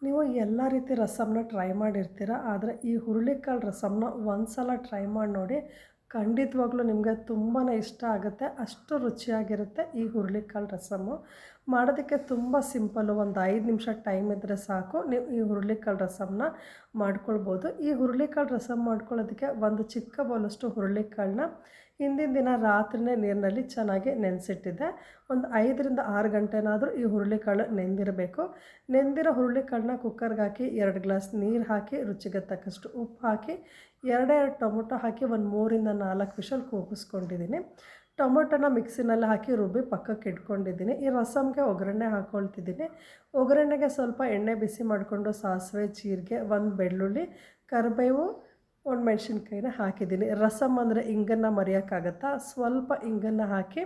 ನೀವು ಎಲ್ಲ ರೀತಿ ರಸಮ್ನ ಟ್ರೈ ಮಾಡಿರ್ತೀರ, ಆದರೆ ಈ ಹುರುಳಿಕಾಳು ರಸಮ್ನ ಒಂದು ಸಲ ಟ್ರೈ ಮಾಡಿ ನೋಡಿ. ಖಂಡಿತವಾಗ್ಲೂ ನಿಮಗೆ ತುಂಬಾ ಇಷ್ಟ ಆಗುತ್ತೆ. ಅಷ್ಟು ರುಚಿಯಾಗಿರುತ್ತೆ ಈ ಹುರುಳಿಕಾಳು ರಸಮ್ಮು. ಮಾಡೋದಕ್ಕೆ ತುಂಬ ಸಿಂಪಲ್ಲು. ಒಂದು 5 ನಿಮಿಷ ಟೈಮ್ ಇದ್ದರೆ ಸಾಕು, ನೀವು ಈ ಹುರುಳಿಕಾಳು ರಸಮ್ನ ಮಾಡ್ಕೊಳ್ಬೋದು. ಈ ಹುರುಳಿಕಾಳು ರಸಮ್ ಮಾಡ್ಕೊಳ್ಳೋದಕ್ಕೆ ಒಂದು ಚಿಕ್ಕ ಬೌಲಷ್ಟು ಹುರುಳಿಕಾಳನ್ನ ಹಿಂದಿನ ದಿನ ರಾತ್ರಿಯೇ ನೀರಿನಲ್ಲಿ ಚೆನ್ನಾಗಿ ನೆನೆಸಿಟ್ಟಿದ್ದೆ. ಒಂದು 5ರಿಂದ 6 ಗಂಟೆನಾದರೂ ಈ ಹುರುಳಿಕಾಳು ನೆಂದಿರಬೇಕು. ನೆಂದಿರೋ ಹುರುಳಿಕಾಳನ್ನ ಕುಕ್ಕರ್ಗೆ ಹಾಕಿ 2 ಗ್ಲಾಸ್ ನೀರು ಹಾಕಿ, ರುಚಿಗೆ ತಕ್ಕಷ್ಟು ಉಪ್ಪು ಹಾಕಿ, 2 ಟೊಮೊಟೊ ಹಾಕಿ ಒಂದು 3ರಿಂದ 4 ವಿಷಲ್ ಕೂಗಿಸ್ಕೊಂಡಿದ್ದೀನಿ. ಟೊಮೊಟೊನ ಮಿಕ್ಸಿನಲ್ಲಿ ಹಾಕಿ ರುಬ್ಬಿ ಪಕ್ಕಕ್ಕೆ ಇಟ್ಕೊಂಡಿದ್ದೀನಿ. ಈ ರಸಮ್ಗೆ ಒಗ್ಗರಣೆ ಹಾಕ್ಕೊಳ್ತಿದ್ದೀನಿ. ಒಗ್ಗರಣೆಗೆ ಸ್ವಲ್ಪ ಎಣ್ಣೆ ಬಿಸಿ ಮಾಡಿಕೊಂಡು ಸಾಸಿವೆ, ಜೀರಿಗೆ, 1 ಬೆಳ್ಳುಳ್ಳಿ, ಕರಿಬೇವು, 1 ಮೆಣಸಿನ್ಕಾಯಿನ ಹಾಕಿದ್ದೀನಿ. ರಸಮ್ ಅಂದರೆ ಇಂಗನ್ನು ಮರೆಯೋಕ್ಕಾಗತ್ತಾ? ಸ್ವಲ್ಪ ಇಂಗನ್ನು ಹಾಕಿ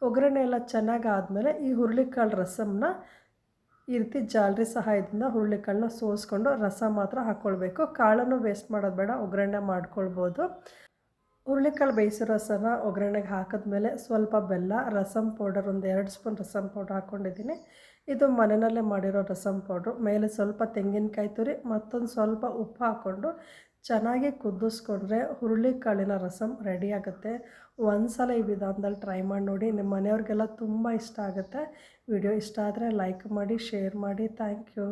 ಒಗ್ಗರಣೆ ಎಲ್ಲ ಚೆನ್ನಾಗಿ ಆದಮೇಲೆ ಈ ಹುರುಳಿಕಾಳು ರಸಮ್ನ ಈ ರೀತಿ ಜಾಲರಿ ಸಹಾಯದಿಂದ ಹುರುಳಿಕಾಳನ್ನ ಸೋಸ್ಕೊಂಡು ರಸ ಮಾತ್ರ ಹಾಕ್ಕೊಳ್ಬೇಕು. ಕಾಳನ್ನು ವೇಸ್ಟ್ ಮಾಡೋದು ಬೇಡ, ಒಗ್ಗರಣೆ ಮಾಡ್ಕೊಳ್ಬೋದು. ಹುರುಳಿಕಾಳು ಬೇಯಿಸೋ ರಸನ ಒಗ್ಗರಣೆಗೆ ಹಾಕಿದ್ಮೇಲೆ ಸ್ವಲ್ಪ ಬೆಲ್ಲ, ರಸಮ್ ಪೌಡರ್ ಒಂದು 2 ಸ್ಪೂನ್ ರಸಮ್ ಪೌಡ್ರ್ ಹಾಕ್ಕೊಂಡಿದ್ದೀನಿ. ಇದು ಮನೆಯಲ್ಲೇ ಮಾಡಿರೋ ರಸಮ್ ಪೌಡ್ರು. ಮೇಲೆ ಸ್ವಲ್ಪ ತೆಂಗಿನಕಾಯಿ ತುರಿ ಮತ್ತೊಂದು ಸ್ವಲ್ಪ ಉಪ್ಪು ಹಾಕ್ಕೊಂಡು ಚೆನ್ನಾಗಿ ಕುದಿಸ್ಕೊಂಡ್ರೆ ಹುರುಳಿಕಾಳಿನ ರಸಮ್ ರೆಡಿ ಆಗುತ್ತೆ. ಒಂದು ಸಲ ಈ ವಿಧಾನದಲ್ಲಿ ಟ್ರೈ ಮಾಡಿ ನೋಡಿ. ನಿಮ್ಮ ಮನೆಯವ್ರಿಗೆಲ್ಲ ತುಂಬ ಇಷ್ಟ ಆಗುತ್ತೆ. ವಿಡಿಯೋ ಇಷ್ಟ ಆದರೆ ಲೈಕ್ ಮಾಡಿ, ಶೇರ್ ಮಾಡಿ. Thank you.